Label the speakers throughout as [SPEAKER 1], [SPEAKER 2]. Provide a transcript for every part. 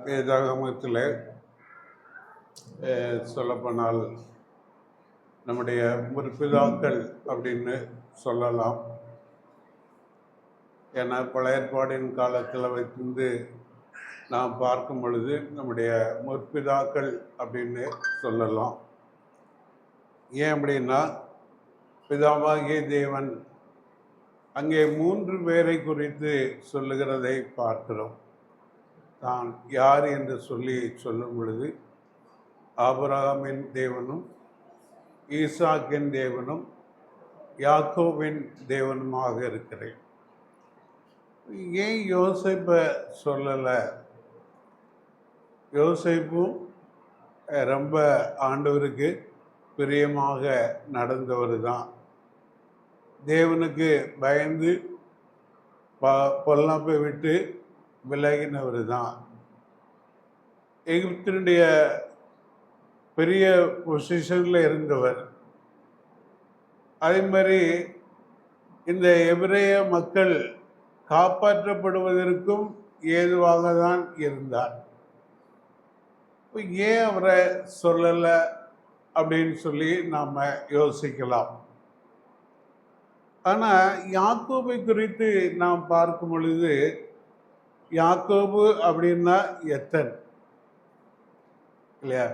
[SPEAKER 1] வேதாகமத்தில் சொல்லப்போனால் நம்முடைய முற்பிதாக்கள் அப்படின்னு சொல்லலாம். ஏன்னா பழைய ஏற்பாடின் காலத்தில் வைத்து நாம் பார்க்கும் பொழுது நம்முடைய முற்பிதாக்கள் அப்படின்னு சொல்லலாம். ஏன் அப்படின்னா, பிதாவாகிய தேவன் அங்கே 3 பேரை குறித்து சொல்லுகிறதை பார்க்கிறோம். தான் யார் என்று சொல்லும் பொழுது ஆபிரகாமின் தேவனும் ஈசாக்கின் தேவனும் யாக்கோபின் தேவனுமாக இருக்கிறேன். ஏன் யோசேப்பை சொல்லலை? யோசேப்பும் ரொம்ப ஆண்டவருக்கு பிரியமாக நடந்தவர் தான். தேவனுக்கு பயந்து பொல்லாப்பை விட்டு விலகினவர் தான். எகிப்தினுடைய பெரிய பொசிஷனில் இருந்தவர். அதே மாதிரி இந்த எபிரேய மக்கள் காப்பாற்றப்படுவதற்கும் ஏதுவாக தான் இருந்தார். ஏன் அவரை சொல்லலை அப்படின்னு சொல்லி நாம் யோசிக்கலாம். ஆனால் யாக்கோபை குறித்து நாம் பார்க்கும் பொழுது, யாக்கோபு அப்படின்னா எத்தன் இல்லையா?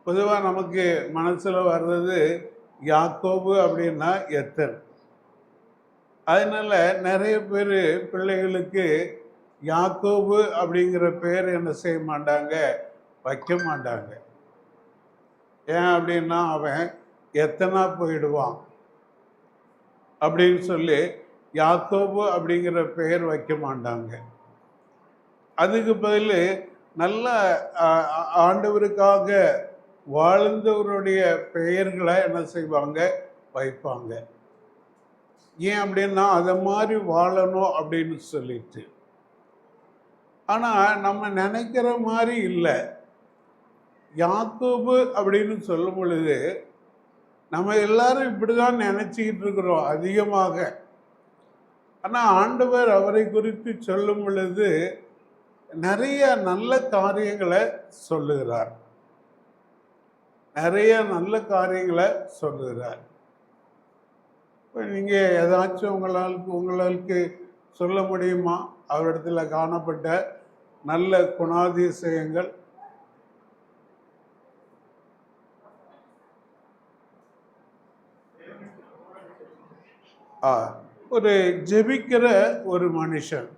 [SPEAKER 1] பொதுவாக நமக்கு மனசில் வர்றது யாக்கோபு அப்படின்னா எத்தன். அதனால நிறைய பேர் பிள்ளைகளுக்கு யாக்கோபு அப்படிங்கிற பேர் என்ன செய்ய மாட்டாங்க, வைக்க மாட்டாங்க. ஏன் அப்படின்னா அவன் எத்தனா போயிடுவான் அப்படின்னு சொல்லி யாக்கோபு அப்படிங்கிற பெயர் வைக்க மாட்டாங்க. அதுக்கு பதில் நல்ல ஆண்டவருக்காக வாழ்ந்தவருடைய பெயர்களை என்ன செய்வாங்க, வைப்பாங்க. ஏன் அப்படின்னா அதை மாதிரி வாழணும் அப்படின்னு சொல்லிட்டு. ஆனால் நம்ம நினைக்கிற மாதிரி இல்லை. யாக்கோபு அப்படின்னு சொல்லும் பொழுது நம்ம எல்லாரும் இப்படி தான் நினச்சிக்கிட்டு இருக்கிறோம் அதிகமாக. ஆனால் ஆண்டவர் அவரை குறித்து சொல்லும் பொழுது நிறைய நல்ல காரியங்களை சொல்லுகிறார். நிறைய நல்ல காரியங்களை சொல்லுகிறார். இப்போ நீங்கள் ஏதாச்சும் உங்களுக்கு சொல்ல முடியுமா அவரிடத்துல காணப்பட்ட நல்ல குணாதிசயங்கள்? ஒரு ஜெபிக்கிற ஒரு மனுஷன்.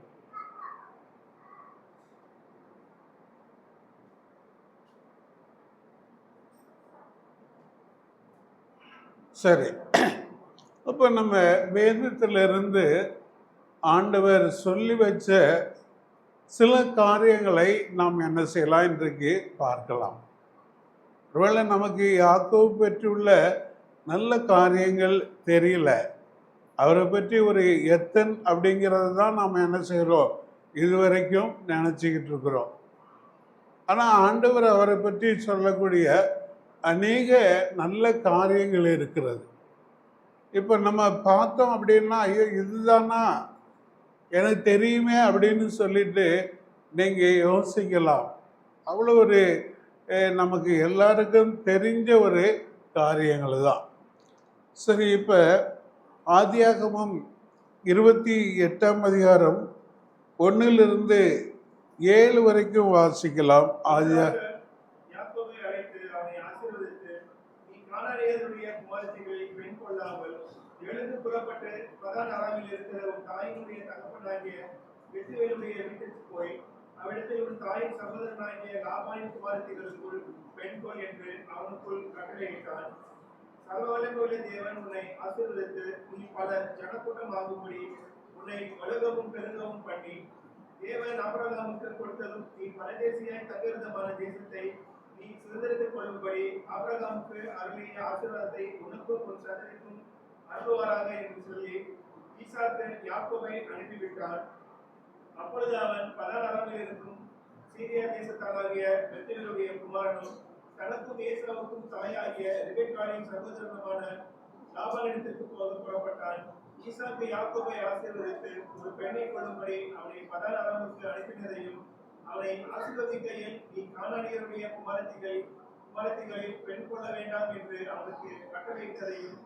[SPEAKER 1] சரி, அப்போ நம்ம வேதத்திலிருந்து ஆண்டவர் சொல்லி வச்ச சில காரியங்களை நாம் என்ன செய்யலாம் இன்றைக்கு பார்க்கலாம். ஒருவேளை நமக்கு யாக்கோபு பெற்றுள்ள நல்ல காரியங்கள் தெரியல, அவரை பற்றி ஒரு எத்தன் அப்படிங்கிறது தான் நாம் என்ன செய்கிறோம், இதுவரைக்கும் நினச்சிக்கிட்டு இருக்கிறோம். ஆனால் ஆண்டவர் அவரை பற்றி சொல்லக்கூடிய அநேக நல்ல காரியங்கள் இருக்கிறது. இப்போ நம்ம பார்த்தோம் அப்படின்னா, ஐயோ இதுதானா எனக்கு தெரியுமே அப்படின்னு சொல்லிட்டு நீங்கள் யோசிக்கலாம். அவ்வளோ ஒரு நமக்கு எல்லாருக்கும் தெரிஞ்ச ஒரு காரியங்கள் தான். சரி, இப்போ ஆதியாகமம் 28ஆம் அதிகாரம் 1 7 வரைக்கும் வாசிக்கலாம்.
[SPEAKER 2] அவ்விடத்தில் உன் தாயின் சகோதரனாகிய லாபானின் குமாரத்திகளுக்குள் பெண் கொள் என்று அவனுக்குள் கட்டளையிட்டான். சர்வவல்லமையுள்ள தேவன் உன்னை ஆசீர்வதித்து நீ பல ஜனக்கூட்டம் ஆகும்படி உன்னை வலுகவும் பெருகவும் பண்ணி, தேவன் ஆபிரகாமுக்கு கொடுத்ததும் நீ பரதேசியாய் தங்கிருந்தமான தேசத்தை நீ சுதந்திரத்துக் கொள்ளும்படி ஆபிரகாமுக்கு அருளிய ஆசீர்வாதத்தை உனக்கும் உன் சந்ததிக்கும் அருள்வாராக என்று சொல்லி ஈசாக்கு யாக்கோபை அனுப்பிவிட்டான். அப்பொழுது அவன் பதாராமில் இருக்கும் சீரியா தேசத்தாராகிய பெத்துவேலுடைய குமாரனும் தனக்கும் ஏசாவுக்கும் தாயாகிய ரெபெக்காளின் சகோதரனுமான லாபானிடத்திற்கு போக புறப்பட்டான். ஈசாக்கு யாக்கோபை ஆசீர்வதித்து ஒரு பெண்ணை கொள்ளும்படி அவனை பதாராமுக்கு அனுப்பினதையும் அவனை ஆசீர்வதிக்கையில் நீ கானானியருடைய குமாரத்திகளில் பெண் கொள்ள வேண்டாம் என்று அவனுக்கு கட்டளையிட்டதையும்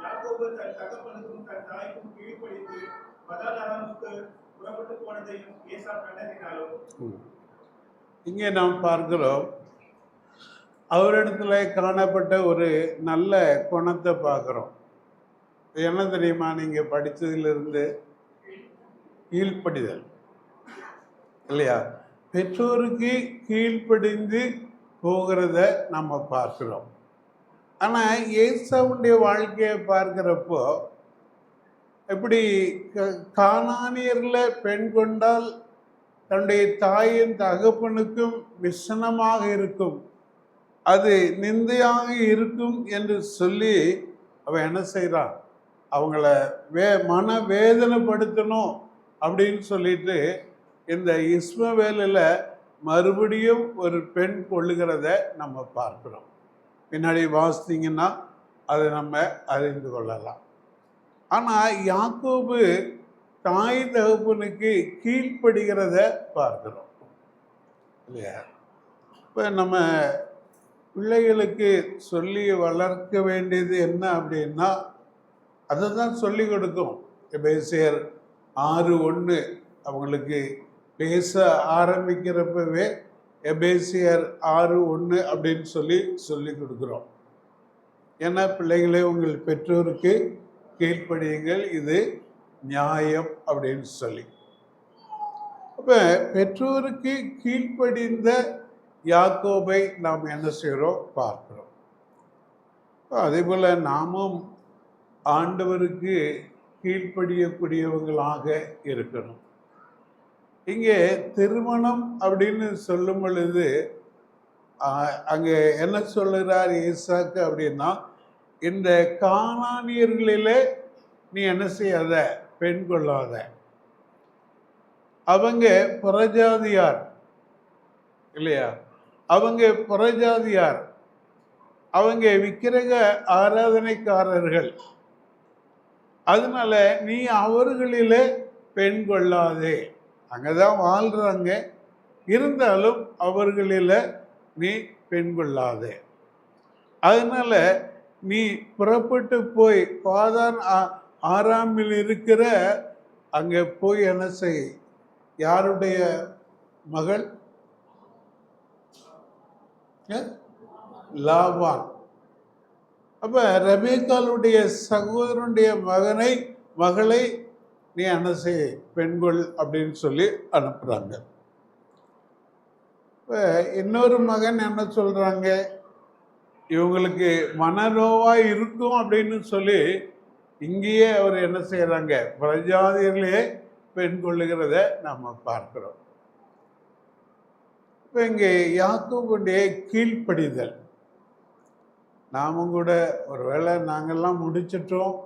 [SPEAKER 2] யாக்கோபு தன் தகப்பனுக்கும் தன் தாய்க்கும் கீழ்ப்படிந்து பதானாராமுக்கு புறப்பட்டு போனதையும் ஏசா கண்டதினாலும்
[SPEAKER 1] இங்கே நாம் பார்க்கிறோம், அவரிடத்துல காணப்பட்ட ஒரு நல்ல குணத்தை பார்க்குறோம். என்ன தெரியுமா? நீங்கள் படித்ததிலிருந்து கீழ்ப்படிதல் இல்லையா? பெற்றோருக்கு கீழ்ப்படிந்து போகிறத நம்ம பார்க்கிறோம். ஆனால் ஏசாவுடைய வாழ்க்கையை பார்க்கிறப்போ எப்படி கானானியரில் பெண் கொண்டால் தன்னுடைய தாயின் தகப்பனுக்கும் விஷனமாக இருக்கும், அது நிந்தையாக இருக்கும் என்று சொல்லி அவன் என்ன செய்கிறான்? அவங்கள மன வேதனைப்படுத்தணும் அப்படின்னு சொல்லிட்டு இந்த இஸ்மவேலில் மறுபடியும் ஒரு பெண் கொள்ளுகிறத நம்ம பார்க்கிறோம். பின்னாடி வாசித்தீங்கன்னா அதை நம்ம அறிந்து கொள்ளலாம். ஆனால் யாக்கோபு தாய் தகப்பனுக்கு கீழ்ப்படுகிறத பார்க்கிறோம் இல்லையா? இப்போ நம்ம பிள்ளைகளுக்கு சொல்லி வளர்க்க வேண்டியது என்ன அப்படின்னா, அதை தான் சொல்லி கொடுக்கும். எபேசியர் 6:1 அவங்களுக்கு பேச ஆரம்பிக்கிறப்பவே எபேசியர் 6:1 அப்படின்னு சொல்லி கொடுக்குறோம். ஏன்னா பிள்ளைகளே, உங்கள் பெற்றோருக்கு கீழ்ப்படியுங்கள், இது நியாயம் அப்படின்னு சொல்லி. அப்போ பெற்றோருக்கு கீழ்ப்படிந்த யாக்கோபை நாம் என்ன செய்கிறோம் பார்க்கிறோம். அதே போல் நாமும் ஆண்டவருக்கு கீழ்ப்படியக்கூடியவங்களாக இருக்கணும். இங்கே திருமணம் அப்படின்னு சொல்லும் பொழுது அங்கே என்ன சொல்லுகிறார் ஈசாக்கு அப்படின்னா, இந்த கானானியர்களிலே நீ என்ன செய்யாத, பெண் கொள்ளாத. அவங்க புறஜாதியார் இல்லையா? அவங்க புறஜாதியார், அவங்க விக்கிரக ஆராதனைக்காரர்கள். அதனால நீ அவர்களிலே பெண் கொள்ளாதே. அங்கதான் வாழ்றாங்க, இருந்தாலும் அவர்களில் நீ பெண் கொள்ளாதே. அதனால நீ புறப்பட்டு போய் பாதான் ஆறாமில் இருக்கிற அங்கே போய் என்ன செய். யாருடைய மகள்? லாபான். அப்ப ரெபேக்காளுடைய சகோதரனுடைய மகளை நீ என்ன செய், பெண்கள் அப்படின்னு சொல்லி அனுப்புறாங்க. இப்போ இன்னொரு மகன் என்ன சொல்றாங்க, இவங்களுக்கு மனநோவா இருக்கும் அப்படின்னு சொல்லி இங்கேயே அவர் என்ன செய்யறாங்க, பிரஜாதியிலே பெண் கொள்ளுகிறத நம்ம பார்க்கிறோம். இப்போ இங்கே யாக்கோபுடைய கீழ்ப்படிதல், நாமும் கூட ஒருவேளை நாங்கள்லாம் முடிச்சிட்டோம்,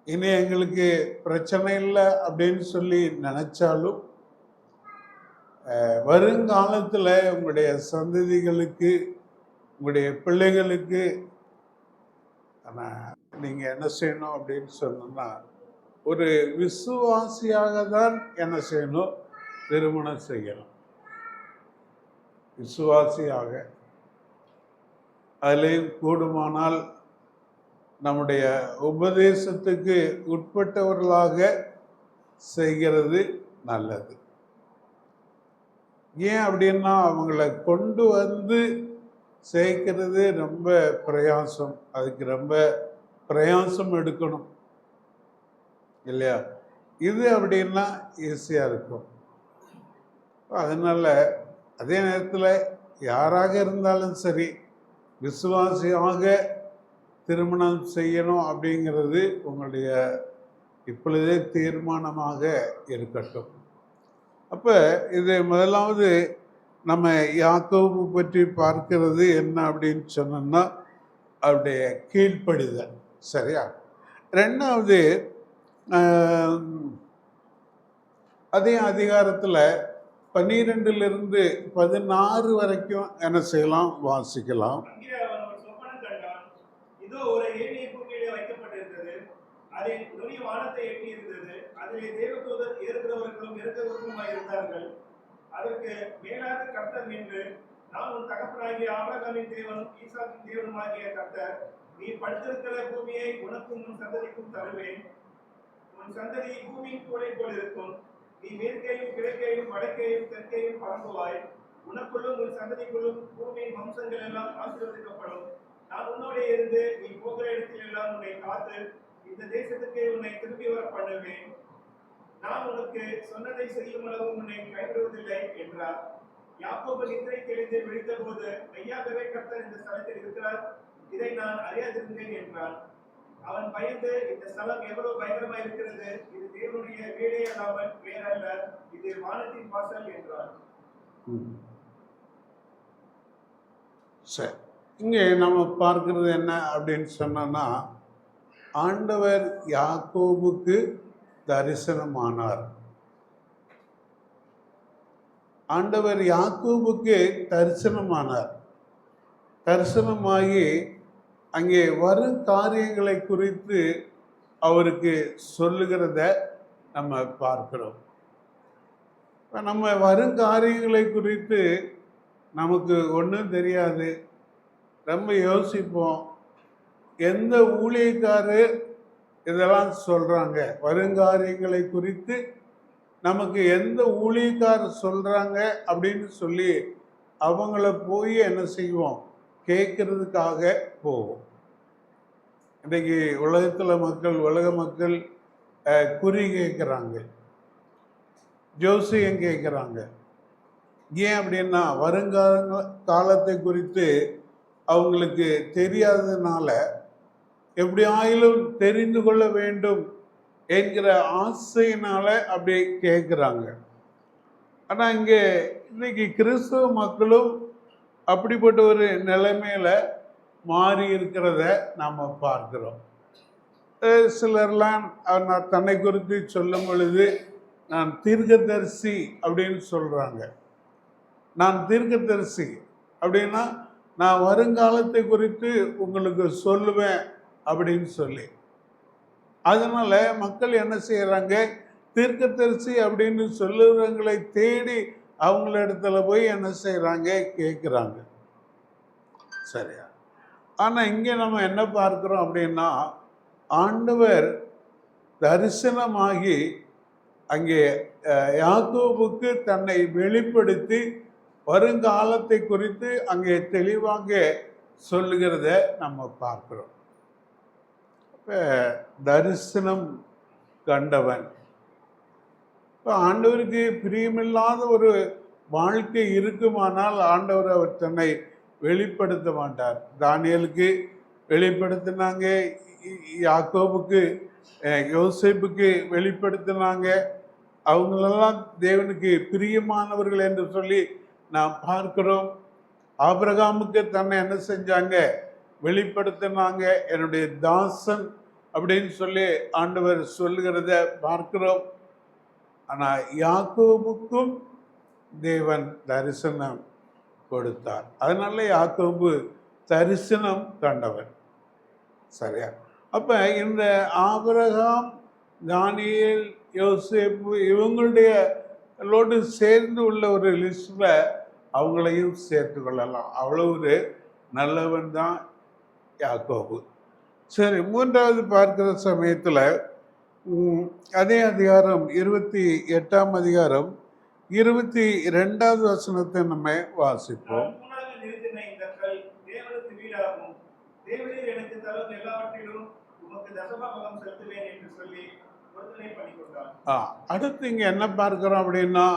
[SPEAKER 1] இனி எங்களுக்கு பிரச்சனை இல்லை அப்படின்னு சொல்லி நினைச்சாலும் வருங்காலத்தில் உங்களுடைய சந்ததிகளுக்கு, உங்களுடைய பிள்ளைகளுக்கு நீங்கள் என்ன செய்யணும் அப்படின்னு சொன்னோம்னா, ஒரு விசுவாசியாக தான் என்ன செய்யணும், திருமணம் செய்யணும். விசுவாசியாக, அதிலேயும் கூடுமானால் நம்முடைய உபதேசத்துக்கு உட்பட்டவர்களாக செய்கிறது நல்லது. ஏன் அப்படின்னா, அவங்கள கொண்டு வந்து சேர்க்கிறது ரொம்ப பிரயாசம், அதுக்கு ரொம்ப பிரயாசம் எடுக்கணும் இல்லையா? இது அப்படின்னா ஈஸியாக இருக்கும். அதனால் அதே நேரத்தில் யாராக இருந்தாலும் சரி, விசுவாசியாக திருமணம் செய்யணும் அப்படிங்கிறது உங்களுடைய இப்பொழுதே தீர்மானமாக இருக்கட்டும். அப்போ இது முதலாவது நம்ம யாக்கோபு பற்றி பார்க்கிறது என்ன அப்படின்னு சொன்னோம்னா, அவருடைய கீழ்ப்படிதல். சரியா? ரெண்டாவது, அதே அதிகாரத்தில் 12 - 16 வரைக்கும் என்ன செய்யலாம், வாசிக்கலாம்.
[SPEAKER 2] இதோ ஒரு ஏணியை பூமியிலே வைக்கப்பட்டிருந்தது, அதில் நுனி வானத்தை எட்டி இருந்தது, அதிலே தேவதூதர் ஏறுகிறவர்களும் இறங்குகிறவர்களுமாய் இருந்தார்கள். அதற்கு மேலாக கர்த்தர் என்று நான் உன் தகப்பனாகிய ஆபிரகாமின் தேவனும் ஈசாக்கின் தேவனுமாகிய கர்த்தர், நீ படுத்திருக்கிற பூமியை உனக்கும் உன் சந்ததிக்கும் தருவேன். உன் சந்ததி பூமியின் கூடை போல் இருக்கும். நீ மேற்கையும் கிழக்கையும் வடக்கையும் தெற்கையும் பரம்புவாய். உனக்குள்ளும் உன் சந்ததிக்குள்ளும் பூமியின் வம்சங்கள் எல்லாம் ஆசீர்வதிக்கப்படும். நான் உன்னோட இருந்து நீ போகிற இடத்தில் எல்லாம் உன்னை காத்து இந்த தேசத்துக்கு உன்னை திரும்பி வர பண்ணுவேன். நான் உனக்கு சொன்னதை செய்யும் அளவு உன்னை கைவிடுவதில்லை என்றார். யாக்கோபு நித்திரை தெளிந்து விழித்த போது, மெய்யாகவே கர்த்தர் இந்த ஸ்தலத்தில் இருக்கிறார், இதை நான் அறியாதிருந்தேன் என்றான். அவன் பயந்து, இந்த ஸ்தலம் எவ்வளவு பயங்கரமாய் இருக்கிறது, இது தேவனுடைய வீடே அல்லாமல் வேறல்ல, இது வானத்தின் வாசல் என்றான்.
[SPEAKER 1] சரி, இங்கே நம்ம பார்க்கிறது என்ன அப்படின்னு சொன்னோன்னா, ஆண்டவர் யாக்கோபுக்கு தரிசனமானார். ஆண்டவர் யாக்கோபுக்கு தரிசனமானார். தரிசனமாகி அங்கே வரும் காரியங்களை குறித்து அவருக்கு சொல்லுகிறத நம்ம பார்க்கிறோம். இப்போ நம்ம வரும் காரியங்களை குறித்து நமக்கு ஒன்றும் தெரியாது. ரொம்ப யோசிப்போம், எந்த ஊழியக்காரர் இதெல்லாம் சொல்கிறாங்க, வருங்காரியங்களை குறித்து நமக்கு எந்த ஊழியக்காரர் சொல்கிறாங்க அப்படின்னு சொல்லி அவங்கள போய் என்ன செய்வோம், கேட்கறதுக்காக போவோம். இன்றைக்கி உலக மக்கள் குறி கேட்குறாங்க, ஜோசியம் கேட்குறாங்க. ஏன் அப்படின்னா வருங்காலத்தை குறித்து அவங்களுக்கு தெரியாததுனால எப்படி ஆயிலும் தெரிந்து கொள்ள வேண்டும் என்கிற ஆசையினால அப்படி கேட்குறாங்க. ஆனால் இங்கே இன்னைக்கு கிறிஸ்தவ மக்களும் அப்படிப்பட்ட ஒரு நிலைமையில மாறி இருக்கிறத நாம் பார்க்கிறோம். சிலர்லாம் தன்னை குறித்து சொல்லும் பொழுது நான் தீர்க்கதரிசி அப்படின்னு சொல்கிறாங்க. நான் தீர்க்கதரிசி அப்படின்னா நான் வருங்காலத்தை குறித்து உங்களுக்கு சொல்லுவேன் அப்படின்னு சொல்லி, அதனால மக்கள் என்ன செய்கிறாங்க, தீர்க்கதரிசி அப்படின்னு சொல்லுறவங்களை தேடி அவங்கள இடத்துல போய் என்ன செய்கிறாங்க, கேட்குறாங்க. சரியா? ஆனால் இங்கே நம்ம என்ன பார்க்குறோம் அப்படின்னா, ஆண்டவர் தரிசனமாகி அங்கே யாக்கோபுக்கு தன்னை வெளிப்படுத்தி வருங்காலத்தை குறித்து அங்கே தெளிவாக சொல்லுகிறத நம்ம பார்க்கிறோம். இப்போ தரிசனம் கண்டவன், இப்போ ஆண்டவருக்கு பிரியமில்லாத ஒரு வாழ்க்கை இருக்குமானால் ஆண்டவர் அவர் தன்னை வெளிப்படுத்த மாட்டார். தானியேலுக்கு வெளிப்படுத்தினாங்க, யாக்கோபுக்கு யோசேப்புக்கு வெளிப்படுத்தினாங்க. அவங்களெல்லாம் தேவனுக்கு பிரியமானவர்கள் என்று சொல்லி நாம் பார்க்கிறோம். ஆபிரகாமுக்கு தன்னை என்ன செஞ்சாங்க, வெளிப்படுத்தினாங்க, என்னுடைய தாசன் அப்படின்னு சொல்லி ஆண்டவர் சொல்லுகிறத பார்க்கிறோம். ஆனால் யாக்கோபுக்கும் தேவன் தரிசனம் கொடுத்தார். அதனால யாக்கோபு தரிசனம் கண்டவன். சரியா? அப்போ இந்த ஆபிரகாம், தானியேல், யோசேப்பு இவங்களுடைய சேர்ந்து உள்ள ஒரு லிஸ்டில் அவங்களையும் சேர்த்து கொள்ளலாம். அவ்வளோ ஒரு நல்லவன் தான் யாக்கோபு. சரி, மூன்றாவது பார்க்கிற சமயத்தில் அதே அதிகாரம் 28ஆம் அதிகாரம் 22வது வசனத்தை நம்ம வாசிப்போம். அடுத்து இங்க என்ன பார்க்கிறோம் அப்படின்னா,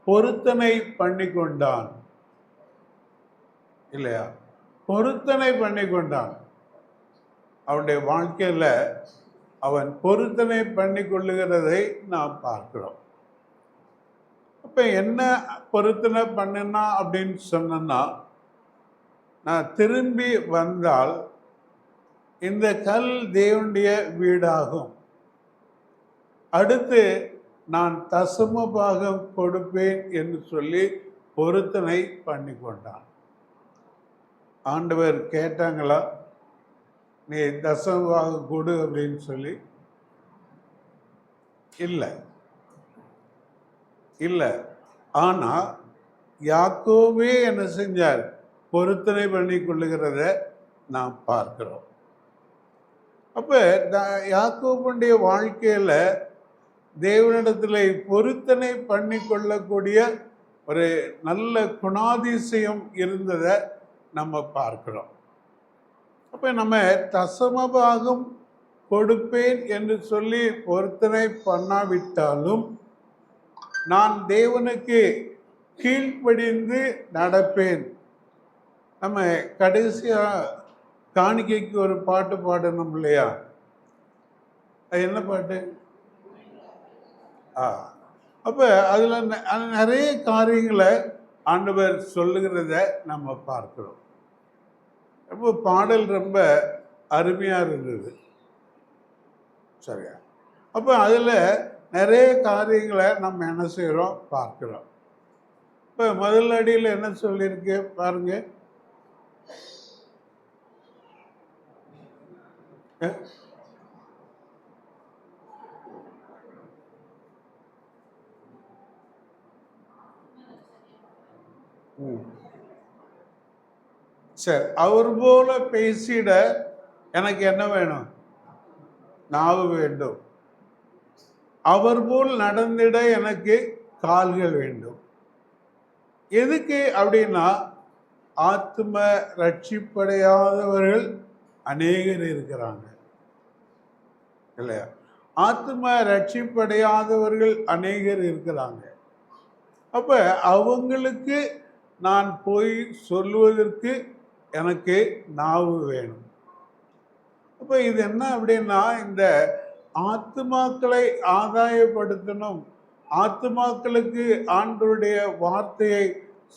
[SPEAKER 1] பொருத்தனை பண்ணி கொண்டான். இல்லையா? பொருத்தனை பண்ணி கொண்டான். அவனுடைய வாழ்க்கையில அவன் பொருத்தனை பண்ணி கொள்ளுகிறதை நாம் பார்க்கிறோம். அப்ப என்ன பொருத்தனை பண்ணுனா அப்படின்னு சொன்னா, நான் திரும்பி வந்தால் இந்த கல் தேவனுடைய வீடாகும், அடுத்து நான் தசம பாகம் கொடுப்பேன் என்று சொல்லி பொருத்தனை பண்ணி கொண்டான். ஆண்டவர் கேட்டாங்களா, நீ தசம பாகம் கொடு அப்படின்னு சொல்லி? இல்லை. ஆனால் யாக்கோபே என்ன செஞ்சார்? பொருத்தனை பண்ணி கொள்ளுகிறத நாம் பார்க்கிறோம். அப்போ யாக்கோபுடைய வாழ்க்கையில் தேவனிடத்தில் பொருத்தனை பண்ணி கொள்ளக்கூடிய ஒரு நல்ல குணாதிசயம் இருந்ததை நம்ம பார்க்கிறோம். அப்போ நம்ம தசமபாகம் கொடுப்பேன் என்று சொல்லி பொருத்தனை பண்ணாவிட்டாலும் நான் தேவனுக்கு கீழ்ப்படிந்து நடப்பேன். நம்ம கடைசியாக காணிக்கைக்கு ஒரு பாட்டு பாடணும் இல்லையா? அது என்ன பாட்டு? அப்போ அதில் நிறைய காரியங்களை ஆண்டவர் சொல்லுகிறத நம்ம பார்க்கிறோம். அப்போ பாடல் ரொம்ப அருமையாக இருந்தது. சரியா? அப்போ அதில் நிறைய காரியங்களை நம்ம என்ன செய்கிறோம்? பார்க்கிறோம். இப்போ முதல் அடியில் என்ன சொல்லியிருக்கு பாருங்க. சரி, அவர் போல பேசிட எனக்கு என்ன வேணும்? நாவு வேண்டும். அவர் போல் நடந்திட எனக்கு கால்கள் வேண்டும். எதுக்கு அப்படின்னா, ஆத்ம ரட்சிப்படையாதவர்கள் அநேகர் இருக்கிறாங்க இல்லையா? ஆத்ம ரட்சிப்படையாதவர்கள் அநேகர் இருக்கிறாங்க. அப்ப அவங்களுக்கு நான் போய் சொல்லுவதற்கு எனக்கு நாவு வேணும். அப்ப இது என்ன அப்படின்னா, இந்த ஆத்துமாக்களை ஆதாயப்படுத்தணும், ஆத்துமாக்களுக்கு ஆண்டவருடைய வார்த்தையை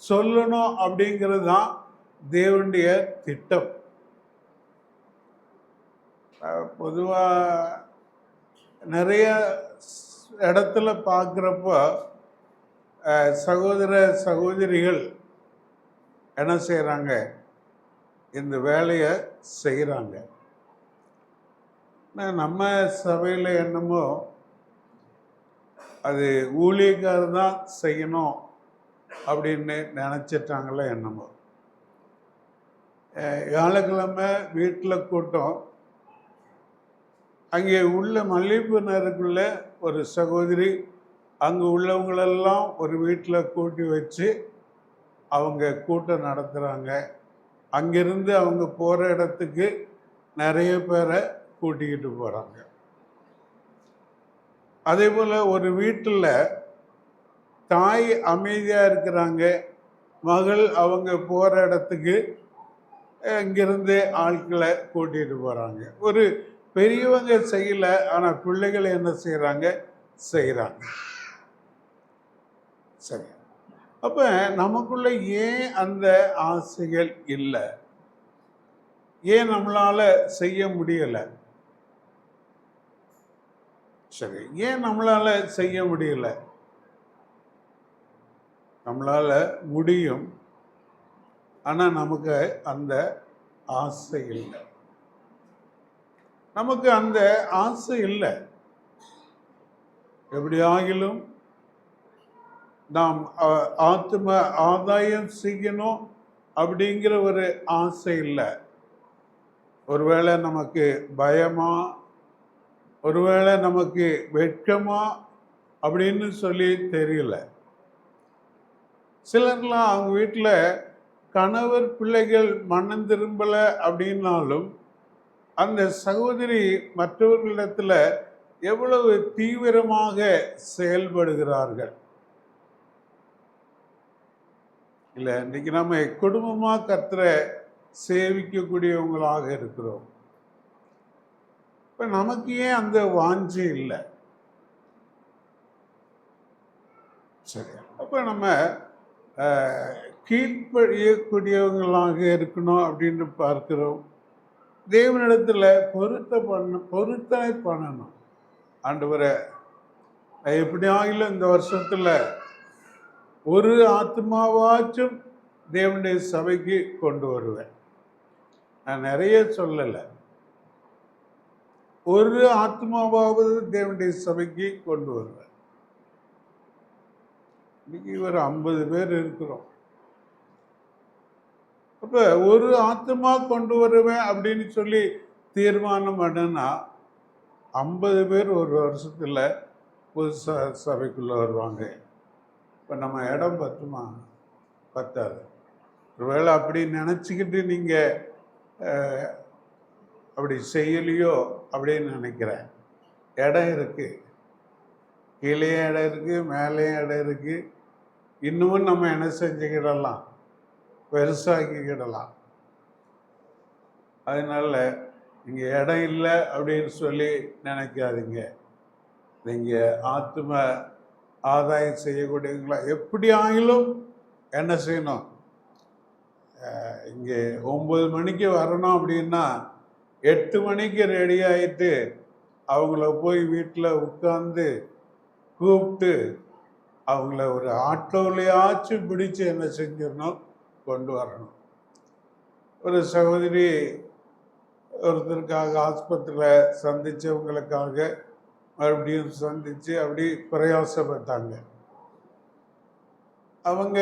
[SPEAKER 1] சொல்லணும் அப்படிங்கிறது தான் தேவனுடைய திட்டம். பொதுவாக நிறைய இடத்துல பார்க்குறப்போ சகோதர சகோதரிகள் என்ன செய்கிறாங்க? இந்த வேலையை செய்கிறாங்க. நம்ம சபையில் என்னமோ அது ஊழியக்காரர் தான் செய்யணும் அப்படின்னு நினச்சிட்டாங்களோ என்னமோ. வியாழக்கிழமை வீட்டில் கூட்டம். அங்கே உள்ள மல்லிகைப்பூனருக்குள்ள ஒரு சகோதரி அங்கே உள்ளவங்களெல்லாம் ஒரு வீட்டில் கூட்டி வச்சு அவங்க கூட்டம் நடத்துகிறாங்க. அங்கிருந்து அவங்க போகிற இடத்துக்கு நிறைய பேரை கூட்டிக்கிட்டு போகிறாங்க. அதே போல் ஒரு வீட்டில் தாய் அமைதியாக இருக்கிறாங்க, மகள் அவங்க போகிற இடத்துக்கு இங்கிருந்து ஆட்களை கூட்டிகிட்டு போகிறாங்க. ஒரு பெரியவங்க செய்யலை, ஆனால் பிள்ளைகளை என்ன செய்கிறாங்க? செய்கிறாங்க. சரி, அப்போ நமக்குள்ள ஏன் அந்த ஆசைகள் இல்லை? ஏன் நம்மளால் செய்ய முடியலை? சரி, ஏன் நம்மளால் செய்ய முடியலை? நம்மளால் முடியும், ஆனால் நமக்கு அந்த ஆசை இல்லை. நமக்கு அந்த ஆசை இல்லை. எப்படி ஆகிலும் நாம் ஆத்ம ஆதாயம் செய்யணும் அப்படிங்கிற ஒரு ஆசை இல்லை. ஒருவேளை நமக்கு பயமா, ஒருவேளை நமக்கு வெட்கமா அப்படின்னு சொல்லி தெரியல. சிலர்லாம் அவங்க வீட்டில் கணவர் பிள்ளைகள் மனம் திரும்பலை அப்படின்னாலும் அந்த சகோதரி மற்றவர்களிடத்தில் எவ்வளவு தீவிரமாக செயல்படுகிறார்கள் இல்லை? இன்னைக்கு நம்ம குடும்பமாக கர்த்தரை சேவிக்கக்கூடியவங்களாக இருக்கிறோம். இப்போ நமக்கு ஏன் அந்த வாஞ்சி இல்லை? சரி, அப்போ நம்ம கீழ்ப்படியக்கூடியவங்களாக இருக்கணும் அப்படின்னு பார்க்கிறோம். தேவனிடத்தில் பொருத்தனை பண்ணணும். ஆண்டவரே, எப்படி ஆகிலும் இந்த வருஷத்தில் ஒரு ஆத்மாவாச்சும் தேவனுடைய சபைக்கு கொண்டு வருவேன். நான் நிறைய சொல்லலை, ஒரு ஆத்மாவாவது தேவனுடைய சபைக்கு கொண்டு வருவேன். இன்னைக்கு ஒரு 50 பேர் இருக்கிறோம். அப்போ ஒரு ஆத்மா கொண்டு வருவேன் அப்படின்னு சொல்லி தீர்மானம் பண்ணுனா 50 பேர் ஒரு வருஷத்தில் புதுசாக சபைக்குள்ளே வருவாங்க. இப்போ நம்ம இடம் பத்துமா? பத்தாது. ஒருவேளை அப்படி நினச்சிக்கிட்டு நீங்கள் அப்படி செய்யலையோ அப்படின்னு நினைக்கிறேன். இடம் இருக்குது, கீழேயும் இடம் இருக்குது, மேலேயும் இடம் இருக்குது. இன்னமும் நம்ம என்ன செஞ்சுக்கிடலாம்? பெருசாக்கிக்கிடலாம். அதனால நீங்கள் இடம் இல்லை அப்படின்னு சொல்லி நினைக்காதீங்க. நீங்கள் ஆத்ம ஆதாயம் செய்யக்கூடியவங்களா எப்படி ஆகிலும் என்ன செய்யணும்? இங்கே 9 மணிக்கு வரணும் அப்படின்னா 8 மணிக்கு ரெடி ஆகிட்டு அவங்கள போய் வீட்டில் உட்காந்து கூப்பிட்டு அவங்கள ஒரு ஆட்டோலையாச்சும் பிடிச்சு என்ன செஞ்சிடணும்? கொண்டு வரணும். ஒரு சகோதரி ஒருத்தருக்காக ஆஸ்பத்திரியில் சந்தித்தவங்களுக்காக மறுபடியும் சந்தித்து அப்படி பிரயாசப்பட்டாங்க. அவங்க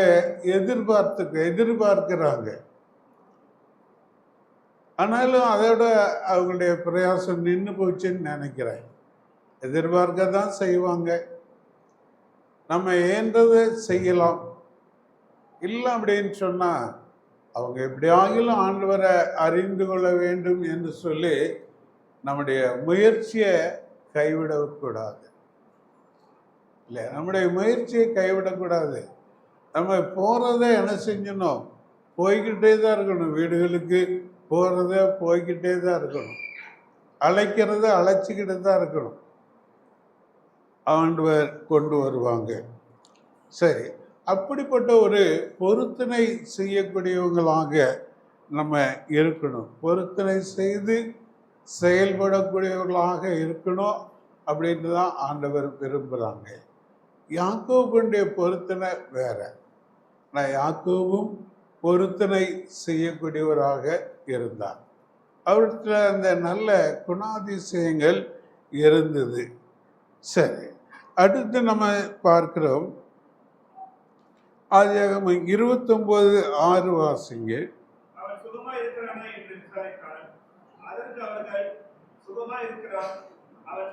[SPEAKER 1] எதிர்பார்க்கிறாங்க. ஆனாலும் அதோட அவங்களுடைய பிரயாசம் நின்று போச்சுன்னு நினைக்கிறேன். எதிர்பார்க்க தான் செய்வாங்க. நம்ம ஏன்றதை செய்யலாம். இல்லை அப்படின்னு சொன்னால் அவங்க எப்படியாகிலும் ஆண்டவரை அறிந்து கொள்ள வேண்டும் என்று சொல்லி நம்முடைய முயற்சியை கைவிடக்கூடாது. இல்லை, நம்முடைய முயற்சியை கைவிடக்கூடாது. நம்ம போகிறத என்ன செஞ்சணும்? போய்கிட்டே தான் இருக்கணும். வீடுகளுக்கு போகிறத போய்கிட்டே தான் இருக்கணும். அழைக்கிறத அழைச்சிக்கிட்டு தான் இருக்கணும். ஆண்டவர் கொண்டு வருவாங்க. சரி, அப்படிப்பட்ட ஒரு பொருத்தனை செய்யக்கூடியவங்களாக நம்ம இருக்கணும். பொருத்தனை செய்து செயல்படக்கூடியவர்களாக இருக்கணும் அப்படின்னு தான் ஆண்டவர் விரும்புகிறாங்க. யாக்கோபுடைய பொருத்தனை வேற. நான் யாக்கோபும் பொருத்தனை செய்யக்கூடியவராக இருந்தார். அவர்கிட்ட அந்த நல்ல குணாதிசயங்கள் இருந்தது. சரி, அடுத்து நம்ம பார்க்கிறோம். ஆதியாகமம் 29:6 வாசிங்க.
[SPEAKER 2] அவன் சுகமாய் இருக்கிறானா என்று விசாரித்தான். அதற்கு அவர்கள், சுகமாய் இருக்கிறான், அவன்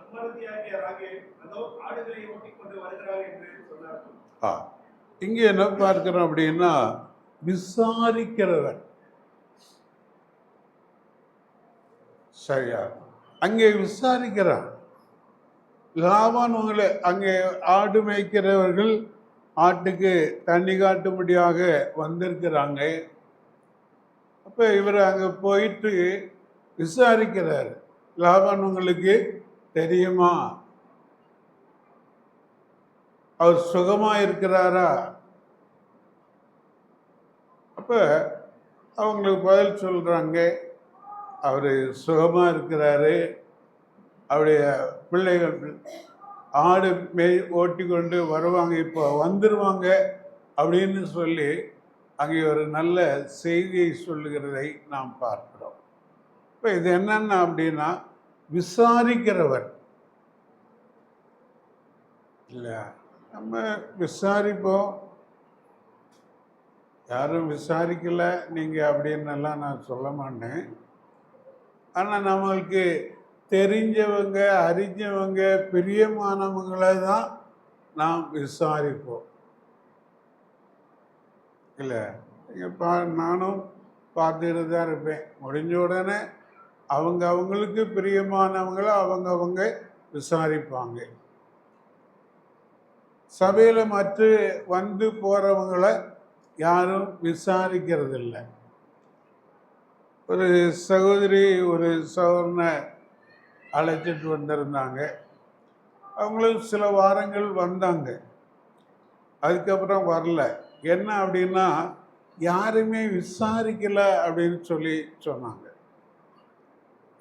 [SPEAKER 2] குமாரத்தியாகிய ராகேல் அதோ ஆடுகளை ஓட்டிக்கொண்டு வருகிறார் என்று சொன்னார்கள்.
[SPEAKER 1] இங்கே என்ன பார்க்கிறோம் அப்படின்னா, விசாரிக்கிறவன். சரியா? அங்கே விசாரிக்கிறான். லாபான் உங்களை அங்கே ஆடு மேய்க்கிறவர்கள் ஆட்டுக்கு தண்ணி காட்டும்படியாக வந்திருக்கிறாங்க. அப்போ இவர் அங்கே போயிட்டு விசாரிக்கிறார். லாபான் உங்களுக்கு தெரியுமா? அவர் சுகமாக இருக்கிறாரா? அப்போ அவங்களுக்கு பதில் சொல்கிறாங்க, அவர் சுகமாக இருக்கிறாரு. அவருடைய பிள்ளைகள் ஆடு மேய் ஓட்டி கொண்டு வருவாங்க, இப்போ வந்துடுவாங்க அப்படின்னு சொல்லி அங்கே ஒரு நல்ல செய்தியை சொல்லுகிறதை நாம் பார்க்கிறோம். இப்போ இது என்னென்ன அப்படின்னா, விசாரிக்கிறவர் இல்லை. நம்ம விசாரிப்போம், யாரும் விசாரிக்கலை நீங்கள் அப்படின்னெல்லாம் நான் சொல்ல மாட்டேன். ஆனால் நம்மளுக்கு தெரிஞ்சவங்க, அறிஞ்சவங்க, பிரியமானவங்களை தான் நாம் விசாரிப்போம். இல்லை, நானும் பார்த்துக்கிட்டு தான் இருப்பேன். முடிஞ்ச உடனே அவங்களுக்கு பிரியமானவங்களை அவங்க விசாரிப்பாங்க. சபையில் மற்ற வந்து போகிறவங்களை யாரும் விசாரிக்கிறதில்லை. ஒரு சகோதரி ஒரு சகோதரனை அழைச்சிட்டு வந்திருந்தாங்க. அவங்களும் சில வாரங்கள் வந்தாங்க, அதுக்கப்புறம் வரல. என்ன அப்படின்னா, யாருமே விசாரிக்கலை அப்படின்னு சொல்லி சொன்னாங்க.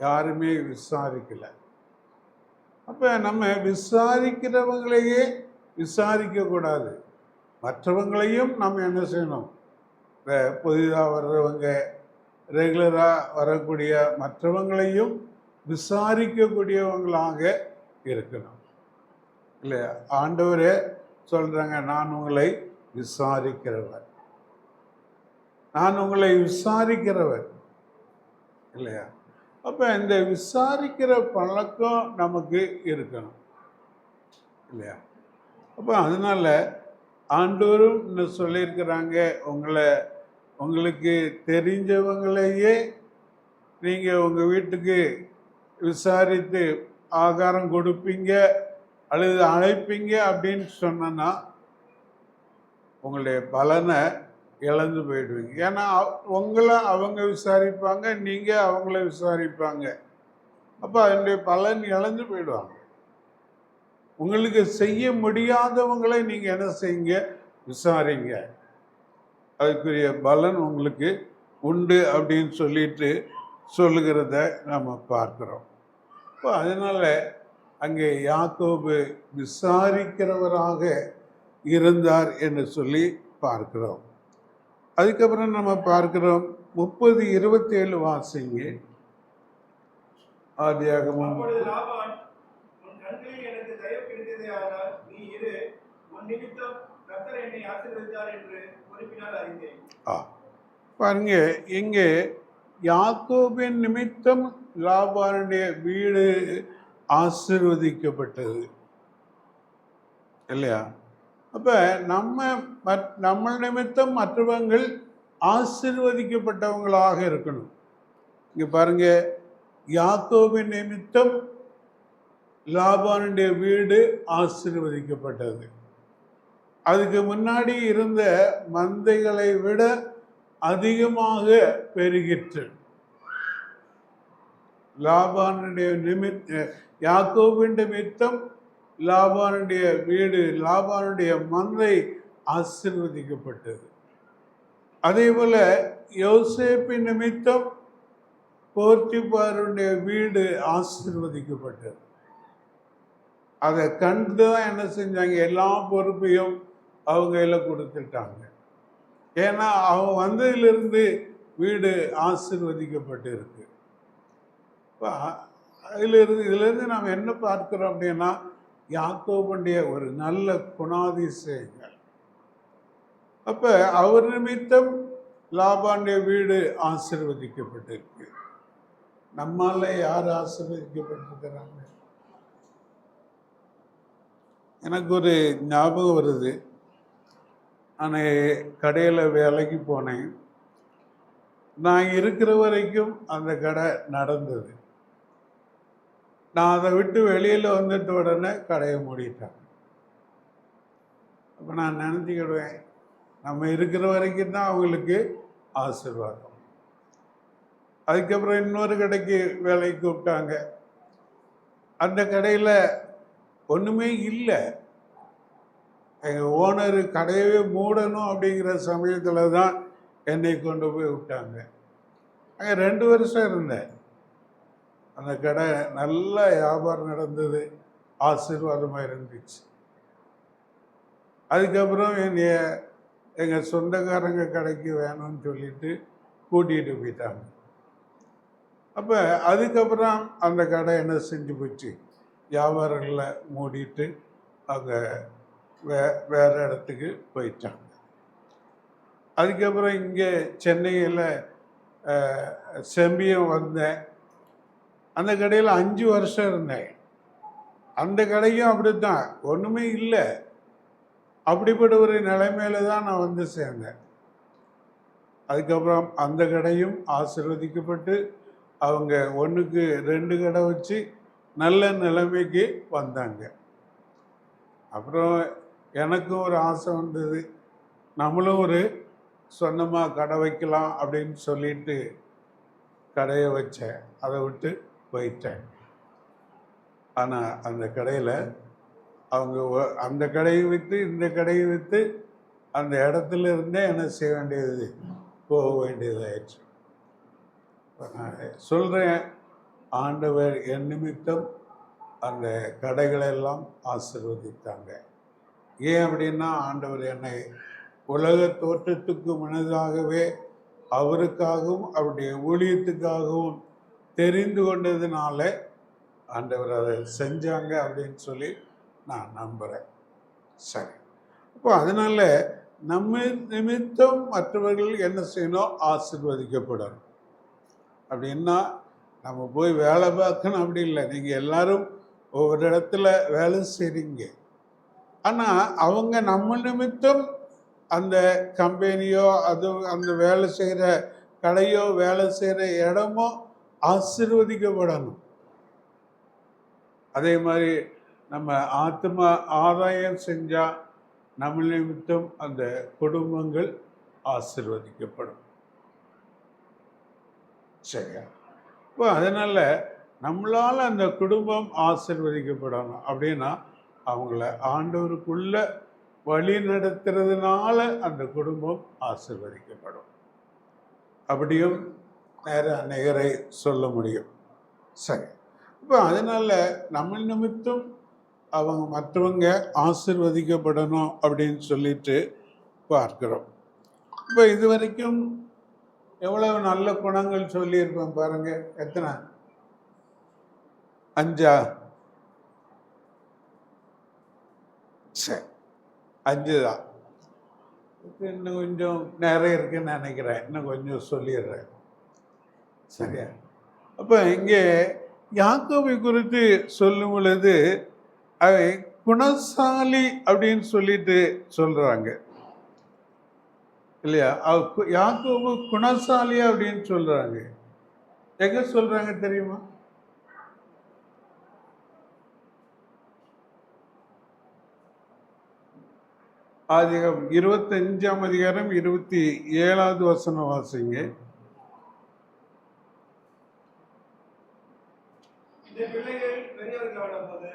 [SPEAKER 1] யாருமே விசாரிக்கலை. அப்போ நம்ம விசாரிக்கிறவங்களையே விசாரிக்கக்கூடாது, மற்றவங்களையும் நம்ம என்ன செய்யணும்? புதிதாக வர்றவங்க, ரெகுலராக வரக்கூடிய மற்றவங்களையும் விசாரிக்கக்கூடியவங்களாக இருக்கணும். இல்லையா? ஆண்டவரே சொல்கிறாங்க, நான் உங்களை விசாரிக்கிறவர். நான் உங்களை விசாரிக்கிறவர் இல்லையா? அப்போ இந்த விசாரிக்கிற பழக்கம் நமக்கு இருக்கணும் இல்லையா? அப்போ அதனால ஆண்டவரும் இன்னும் சொல்லியிருக்கிறாங்க, உங்களுக்கு தெரிஞ்சவங்களையே நீங்கள் உங்கள் வீட்டுக்கு விசாரித்து ஆகாரம் கொடுப்பீங்க அல்லது அழைப்பீங்க அப்படின்னு சொன்னா உங்களுடைய பலனை இழந்து போயிடுவீங்க. ஏன்னா உங்களை அவங்க விசாரிப்பாங்க, நீங்கள் அவங்கள விசாரிப்பாங்க. அப்போ அதனுடைய பலன் இழந்து போயிடுவாங்க. உங்களுக்கு செய்ய முடியாதவங்களை நீங்கள் என்ன செய்யுங்க? விசாரிங்க. அதுக்குரிய பலன் உங்களுக்கு உண்டு அப்படின்னு சொல்லிட்டு சொல்லுகிறத நம்ம பார்க்குறோம். இப்போ அதனால் அங்கே யாக்கோபு விசாரிக்கிறவராக இருந்தார் என்று சொல்லி பார்க்கிறோம். அதுக்கப்புறம் நம்ம பார்க்கிறோம் 30:27 வாசிங்க. ஆதியாகமம்.
[SPEAKER 2] அப்பொழுது லாபான், உன் கண்களில் எனக்கு தயவு கிடைத்ததேயானால் நீ இரு, உன் நிமித்தம் கர்த்தர் என்னை ஆசீர்வதித்தார் என்று குறிப்பினால் அறிந்தேன்.
[SPEAKER 1] பாருங்க, இங்கே யாக்கோபின் நிமித்தம் லாபானுடைய வீடு ஆசீர்வதிக்கப்பட்டது இல்லையா? அப்போ நம்ம நிமித்தம் மற்றவங்கள் ஆசீர்வதிக்கப்பட்டவங்களாக இருக்கணும். இங்கே பாருங்க, யாக்கோபின் நிமித்தம் லாபானுடைய வீடு ஆசீர்வதிக்கப்பட்டது. அதுக்கு முன்னாடி இருந்த மந்தைகளை விட அதிகமாக பெருகிற்று. யாக்கோபின் நிமித்தம் லாபானுடைய வீடு, லாபானுடைய மந்தை ஆசீர்வதிக்கப்பட்டது. அதே போல யோசேப்பின் நிமித்தம் போர்த்திபாருடைய வீடு ஆசீர்வதிக்கப்பட்டது. அதை கண்டு தான் என்ன செஞ்சாங்க? எல்லா பொறுப்பையும் அவங்க கையில் கொடுத்துட்டாங்க. ஏன்னா அவன் வந்ததிலிருந்து வீடு ஆசீர்வதிக்கப்பட்டு இருக்கு. இதிலிருந்து நாம் என்ன பார்க்கிறோம் அப்படின்னா, யாக்கோபுடைய ஒரு நல்ல குணாதிசயங்கள். அப்ப அவர் நிமித்தம் லாபானுடைய வீடு ஆசீர்வதிக்கப்பட்டிருக்கு. நம்மால யார் ஆசீர்வதிக்கப்பட்டிருக்கிறாங்க? எனக்கு ஒரு ஞாபகம் வருது. நான் கடையில் வேலைக்கு போனேன். நான் இருக்கிற வரைக்கும் அந்த கடை நடந்தது. நான் அதை விட்டு வெளியில் வந்துட்ட உடனே கடையை மூடிட்டாங்க. அப்போ நான் நினச்சிக்கிடுவேன், நம்ம இருக்கிற வரைக்கும் தான் அவங்களுக்கு ஆசீர்வாதம். அதுக்கப்புறம் இன்னொரு கடைக்கு வேலைக்கு கூப்பிட்டாங்க. அந்த கடையில் ஒன்றுமே இல்லை. எங்கள் ஓனர் கடையவே மூடணும் அப்படிங்கிற சமயத்தில் தான் என்னை கொண்டு போய் விட்டாங்க. அங்கே 2 வருஷம் இருந்தேன். அந்த கடை நல்ல வியாபாரம் நடந்தது, ஆசீர்வாதமாக இருந்துச்சு. அதுக்கப்புறம் எங்கள் சொந்தக்காரங்க கடைக்கு வேணும்னு சொல்லிட்டு கூட்டிகிட்டு போயிட்டாங்க. அப்போ அதுக்கப்புறம் அந்த கடை என்ன செஞ்சு போச்சு? வியாபாரங்களை மூடிட்டு அவங்க வேறு இடத்துக்கு போயிட்டாங்க. அதுக்கப்புறம் இங்கே சென்னையில் செம்பியம் வந்தேன். அந்த கடையில் 5 வருஷம் இருந்தேன். அந்த கடையும் அப்படித்தான், ஒன்றுமே இல்லை. அப்படிப்பட்ட ஒரு நிலைமையில தான் நான் வந்து சேர்ந்தேன். அதுக்கப்புறம் அந்த கடையும் ஆசீர்வதிக்கப்பட்டு அவங்க 1க்கு 2 கடை வச்சு நல்ல நிலைமைக்கு வந்தாங்க. அப்புறம் எனக்கும் ஒரு ஆசை வந்தது, நம்மளும் ஒரு சொந்தமாக கடை வைக்கலாம் அப்படின்னு சொல்லிட்டு கடையை வச்சேன். அதை விட்டு போயிட்டேன். ஆனால் அந்த கடையில் அவங்க அந்த கடையை விற்று இந்த கடையை விற்று அந்த இடத்துல இருந்தே என்ன செய்ய வேண்டியது, போக வேண்டியதாயிடுச்சு. நான் சொல்கிறேன், ஆண்டவர் என் நிமித்தம் அந்த கடைகளெல்லாம் ஆசீர்வதித்தாங்க. ஏன் அப்படின்னா, ஆண்டவர் என்னை உலக தோற்றத்துக்கு முன்னதாகவே அவருக்காகவும் அவருடைய ஊழியத்துக்காகவும் தெரிந்து கொண்டதுனால ஆண்டவர் அதை செஞ்சாங்க அப்படின்னு சொல்லி நான் நம்புகிறேன். சரி, அப்போ அதனால் நம்ம நிமித்தம் மற்றவர்கள் என்ன செய்யணும்? ஆசீர்வதிக்கப்படணும். அப்படின்னா நம்ம போய் வேலை பார்க்கணும் அப்படி இல்லை. நீங்கள் எல்லாரும் ஒவ்வொரு இடத்துல வேலை செய்கிறீங்க. ஆனால் அவங்க நம்ம நிமித்தம் அந்த கம்பெனியோ அது அந்த வேலை செய்கிற கடையோ வேலை செய்கிற இடமோ ஆசீர்வதிக்கப்படணும். அதே மாதிரி நம்ம ஆத்மா ஆதாயம் செஞ்சால் நம்ம நிமித்தம் அந்த குடும்பங்கள் ஆசீர்வதிக்கப்படும். சரியா? இப்போ அதனால் நம்மளால் அந்த குடும்பம் ஆசீர்வதிக்கப்படணும் அப்படின்னா அவங்கள ஆண்டவருக்குள்ள வழி நடத்துறதுனால அந்த குடும்பம் ஆசீர்வதிக்கப்படும். அப்படியும் நேர அநேகரை சொல்ல முடியும். சரி, இப்போ அதனால் நம்ம நிமித்தம் அவங்க மற்றவங்க ஆசீர்வதிக்கப்படணும் அப்படின்னு சொல்லிட்டு பார்க்கிறோம். இப்போ இது வரைக்கும் எவ்வளவு நல்ல குணங்கள் சொல்லியிருப்பேன் பாருங்க. எத்தனை? 5? சரி, 5 தான். இன்னும் கொஞ்சம் நிறைய இருக்குன்னு நினைக்கிறேன். இன்னும் கொஞ்சம் சொல்லிடுறேன். சரியா? அப்போ இங்கே யாக்கோபை குறித்து சொல்லும் பொழுது அவை குணசாலி அப்படின்னு சொல்லிட்டு சொல்றாங்க இல்லையா? யாக்கோபு குணசாலி அப்படின்னு சொல்றாங்க. எங்க சொல்றாங்க தெரியுமா? ஆதியாகமம் 25ஆம் அதிகாரம் 27வது வசனம் வாசிங்க.
[SPEAKER 2] இந்த பிள்ளைகள் பெரியவர்களான போது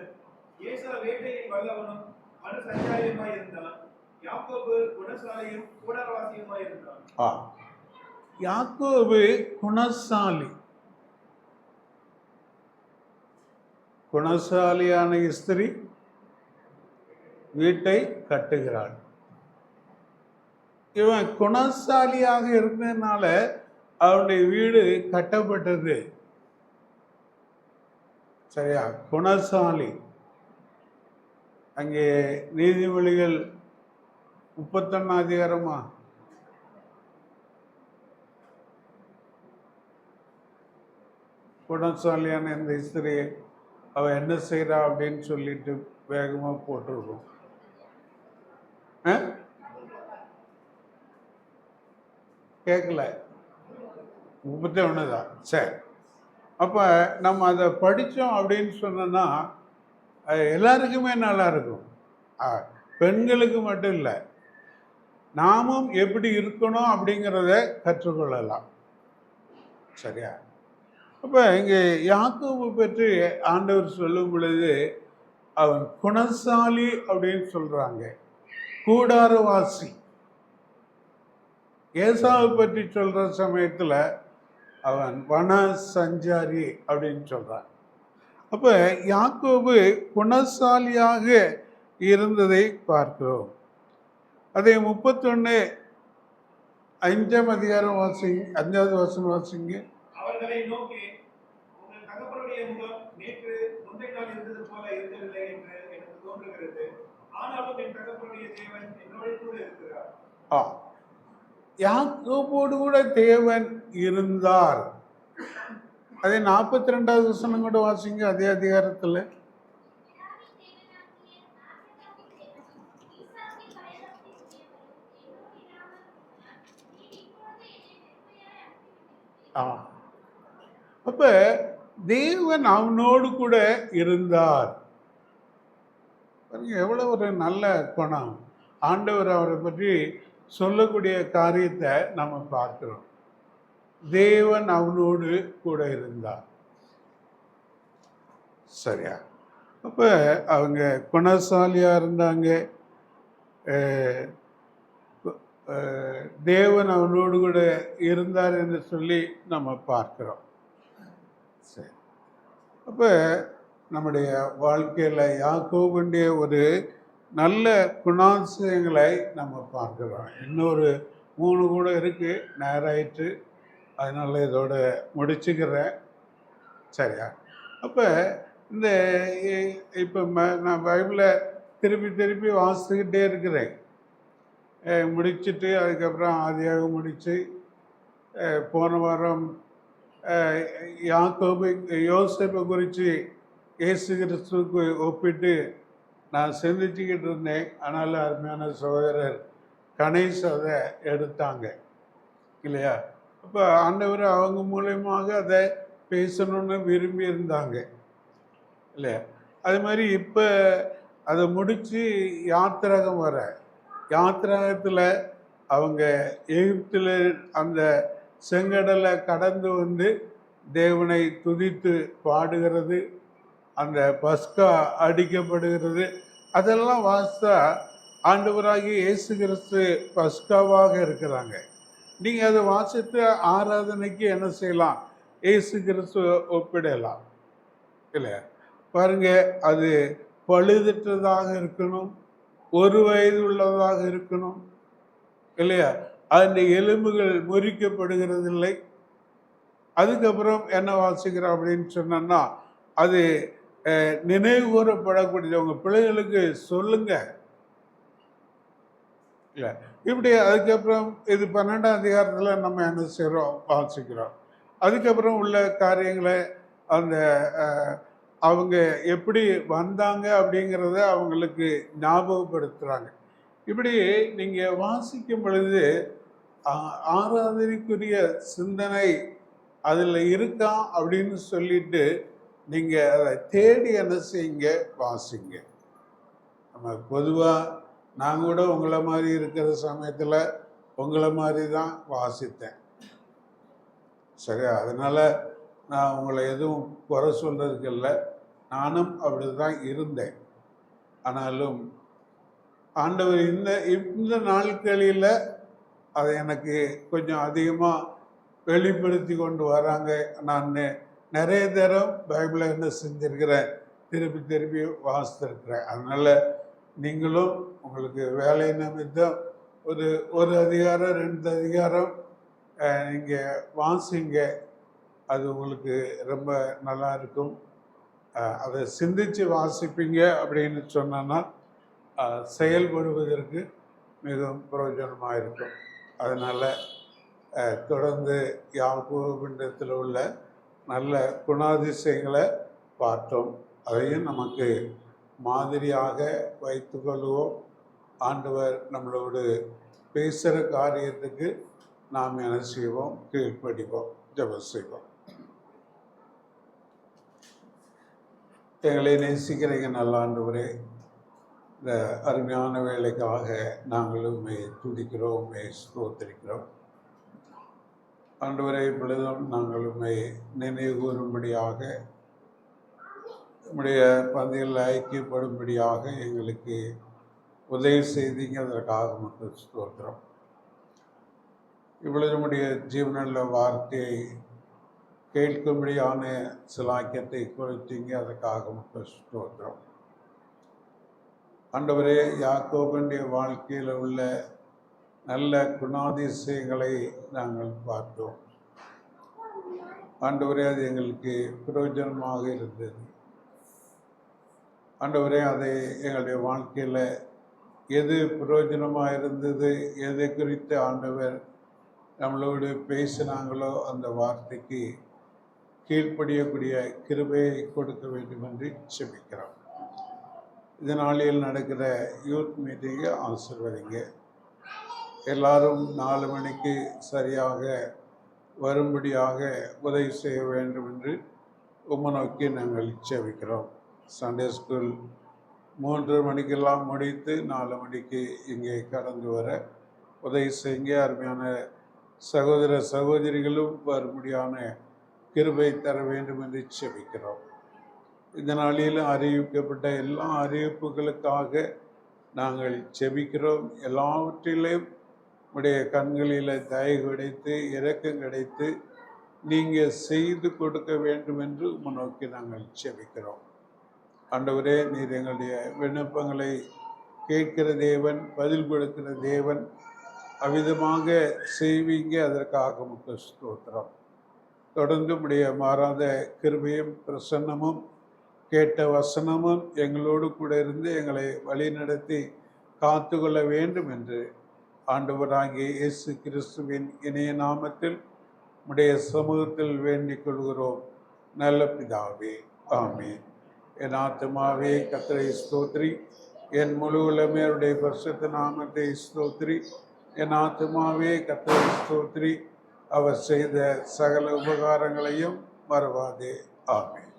[SPEAKER 2] ஏசா வேட்டையில் வல்லவனும் மனசஞ்சாரியுமாய் இருந்தான். யாக்கோபு குணசாலியும் கூடாரவாசியுமாய் இருந்தான்.
[SPEAKER 1] யாக்கோபு குணசாலி. குணசாலியான ஸ்திரீ வீட்டை கட்டுகிறாள். இவன் குணசாலியாக இருந்ததுனால அவனுடைய வீடு கட்டப்பட்டது. சரியா? குணசாலி. அங்கே நீதிமொழிகள் 31 அதிகாரமா குணசாலியான இந்த ஸ்திரியை அவ என்ன செய்யறா அப்படின்னு சொல்லிட்டு வேகமா போட்டிருக்கோம். கேட்கல? 31 தான். சரி, அப்போ நம்ம அதை படித்தோம் அப்படின்னு சொன்னோன்னா எல்லாருக்குமே நல்லா இருக்கும். பெண்களுக்கு மட்டும் இல்லை, நாமும் எப்படி இருக்கணும் அப்படிங்கிறத கற்றுக்கொள்ளலாம். சரியா? அப்போ இங்கே யாக்கோபு பற்றி ஆண்டவர் சொல்லும் பொழுது அவன் குணசாலி அப்படின்னு சொல்கிறாங்க, கூடாரவாசி. ஏசாவை பற்றி சொல்கிற சமயத்தில் அவன் வன சஞ்சாரி அப்படின்னு சொல்கிறான். அப்போ யாக்கோபு குணசாலியாக இருந்ததை பார்க்கிறோம். அதே 31:5ஆம் அதிகாரம் வாசிங்க, 5வது வசனம் வாசிங்க.
[SPEAKER 2] அவர்களை நோக்கி, உங்கள் தகப்பனுடைய முகம் நேற்று முந்தைய நாள் இருந்தது போல இருக்கவில்லை என்று எனக்கு தோன்றுகிறது. ஆனாலும் என் தகப்பனுடைய தேவன் என்னோடு கூட இருக்கிறார்.
[SPEAKER 1] யாக்கோபோடு கூட தேவன் இருந்தார். அதே 42வது வசனம் கூட வாசிங்க, அதே அதிகாரத்தில். அப்ப தேவன் அவனோடு கூட இருந்தார். எவ்வளவு ஒரு நல்ல குணம். ஆண்டவர் அவரை பற்றி சொல்லக்கூடிய காரியத்தை நம்ம பார்க்கிறோம். தேவன் அவனோடு கூட இருந்தார். சரியா? அப்போ அவங்க குணசாலியா இருந்தாங்க. தேவன் அவனோடு கூட இருந்தார் என்று சொல்லி நம்ம பார்க்கிறோம். சரி, அப்போ நம்முடைய வாழ்க்கையில் யாக்கோபுடைய ஒரு நல்ல குணாதிசயங்களை நம்ம பார்க்கிறோம். இன்னொரு 3 கூட இருக்கு, நேராயிட்டு, அதனால இதோட முடிச்சுக்கிறேன். சரியா? அப்போ இந்த இப்போ நான் பைபிளை திருப்பி திருப்பி வாசிச்சுக்கிட்டே இருக்கிறேன். முடிச்சுட்டு அதுக்கப்புறம் ஆதியாக முடித்து போன வாரம் அஹ், யாக்கோபு யோசேப்பை குறித்து இயேசு கிறிஸ்துவுக்கு ஒப்பிட்டு நான் சிந்திச்சுக்கிட்டு இருந்தேன். ஆனாலும் அருமையான சகோதரர் கணேஷ் அதை எடுத்தாங்க இல்லையா? அப்போ ஆண்டவர் அவங்க மூலயமாக அதை பேசணும்னு விரும்பி இருந்தாங்க இல்லையா? அது மாதிரி இப்போ அதை முடித்து யாத்திராகம் வர யாத்திராகத்தில் அவங்க எகிப்தில் அந்த செங்கடலை கடந்து வந்து தேவனை துதித்து பாடுகிறது, அந்த பஸ்கா அடிக்கப்படுகிறது, அதெல்லாம் வாசித்தா ஆண்டவராகிய இயேசு கிறிஸ்து பஸ்காவாக இருக்கிறாங்க. நீங்கள் அதை வாசித்து ஆராதனைக்கு என்ன செய்யலாம்? இயேசு கிறிஸ்து ஒப்பிடலாம் இல்லையா? பாருங்க, அது பழுதற்றதாக இருக்கணும், ஒரு வயது உள்ளதாக இருக்கணும் இல்லையா? அந்த எலும்புகள் முறிக்கப்படுகிறது இல்லை. அதுக்கப்புறம் என்ன வாசிக்கிறோம் அப்படின்னு சொன்னோன்னா, அது நினைவு கூறப்படக்கூடியது. உங்கள் பிள்ளைகளுக்கு சொல்லுங்க இல்லை இப்படி. அதுக்கப்புறம் இது 12ஆம் அதிகாரத்தில் நம்ம என்ன செய்கிறோம்? வாசிக்கிறோம். அதுக்கப்புறம் உள்ள காரியங்களை அந்த அவங்க எப்படி வந்தாங்க அப்படிங்கிறத அவங்களுக்கு ஞாபகப்படுத்துகிறாங்க. இப்படி நீங்கள் வாசிக்கும் பொழுது ஆராதனைக்குரிய சிந்தனை அதில் இருக்கா அப்படின்னு சொல்லிட்டு நீங்கள் அதை தேடி என்ன செய்யுங்க? வாசிங்க. நம்ம பொதுவாக நான் கூட உங்களை மாதிரி இருக்கிற சமயத்தில் உங்களை மாதிரி தான் வாசித்தேன் சரியா? அதனால் நான் உங்களை எதுவும் குறை சொல்கிறதுக்கு இல்லை, நானும் அப்படி தான் இருந்தேன். ஆனாலும் ஆண்டவர் இந்த நாட்களில் அதை எனக்கு கொஞ்சம் அதிகமாக வெளிப்படுத்தி கொண்டு வராங்க. நான் நிறைய தரம் பைபிளை என்ன செஞ்சுருக்கிறேன்? திருப்பி திருப்பி வாசித்திருக்கிறேன். அதனால் நீங்களும் உங்களுக்கு வேலை நிமித்தம் ஒரு அதிகாரம் 2 அதிகாரம் நீங்கள் வாசிங்க. அது உங்களுக்கு ரொம்ப நல்லா இருக்கும். அதை சிந்தித்து வாசிப்பீங்க அப்படின்னு சொன்னோன்னா செயல்படுவதற்கு மிகவும் பிரயோஜனமாக இருக்கும். அதனால் தொடர்ந்து யாக்கோபிண்டத்தில் உள்ள நல்ல குணாதிசயங்களை பார்த்தோம். அதையும் நமக்கு மாதிரியாக வைத்து கொள்வோம். ஆண்டவர் நம்மளோடு பேசுகிற காரியத்துக்கு நாம் என்ன செய்வோம்? கீழ்ப்படிவோம், ஜெபம் செய்வோம். எங்களை நேசிக்கிறீங்க நல்ல ஆண்டவரே, இந்த அருமையான வேலைக்காக நாங்களும் துதிக்கிறோம், ஸ்தோத்திரிக்கிறோம். ஆண்டவரை பொழுதும் நாங்களும் நினைவு கூறும்படியாக, நம்முடைய பந்தியில் ஐக்கியப்படும்படியாக எங்களுக்கு உதவி செய்தீங்க. அதற்காக மட்டும் ஸ்தோத்திரம். இவ்வளவு நம்முடைய ஜீவனுள்ள வார்த்தையை கேட்கும்படியான சிலாக்கியத்தை கொடுத்தீங்க. அதற்காக மட்டும் ஸ்தோத்திரம். ஆண்டவரே, யாக்கோபுடைய வாழ்க்கையில் உள்ள நல்ல குணாதிசயங்களை நாங்கள் பார்த்தோம். ஆண்டவரே, அது எங்களுக்கு பிரயோஜனமாக இருந்தது. ஆண்டவரே, அதை எங்களுடைய வாழ்க்கையில் எது பிரயோஜனமாக இருந்தது, எது குறித்து ஆண்டவர் நம்மளோடு பேசினாங்களோ அந்த வார்த்தைக்கு கீழ்ப்படியக்கூடிய கிருபையை கொடுக்க வேண்டும் என்று செபிக்கிறோம். இந்த நாளில் நடக்கிற யூத் மீட்டிங்கை ஆசீர்வதிங்க. எல்லாரும் 4 மணிக்கு சரியாக வரும்படியாக உதவி செய்ய வேண்டும் என்று உம்மை நோக்கி நாங்கள் செபிக்கிறோம். சண்டே ஸ்கூல் 3 மணிக்கெல்லாம் முடித்து 4 மணிக்கு இங்கே கடந்து வர உதவி செய்யுங்க. அருமையான சகோதர சகோதரிகளும் வரும்படியான கிருபை தர வேண்டும் என்று செபிக்கிறோம். இந்த நாளில் அறிவிக்கப்பட்ட எல்லா அறிவிப்புகளுக்காக நாங்கள் செபிக்கிறோம். எல்லாவற்றிலும் உடைய கண்களில் தயவு கிடைத்து இரக்கம் கிடைத்து நீங்கள் செய்து கொடுக்க வேண்டும் என்று உம்மை நோக்கி நாங்கள் செபிக்கிறோம். ஆண்டவரே, நீர் எங்களுடைய விண்ணப்பங்களை கேட்கிற தேவன், பதில் கொடுக்கிற தேவன், அவ்விதமாக செய்வீங்க. அதற்காக உமக்கு ஸ்தோத்திரம். தொடர்ந்து உடைய மாறாத கிருபையும் பிரசன்னமும் கேட்ட வசனமும் எங்களோடு கூட இருந்து எங்களை வழி நடத்தி காத்து கொள்ள வேண்டும் என்று ஆண்டவராகிய இயேசு கிறிஸ்துவின் இணைய நாமத்தில் உடைய சமூகத்தில் வேண்டிக் கொள்கிறோம் நல்ல பிதாவே, ஆமென். என் ஆத்துமாவே கர்த்தரை ஸ்தோத்திரி, என் முழு உலமையுடைய பரிசுத்த நாமத்தை ஸ்தோத்திரி. என் ஆத்துமாவே கர்த்தரை ஸ்தோத்திரி, அவர் செய்த சகல உபகாரங்களையும் மறவாதே. ஆமென்.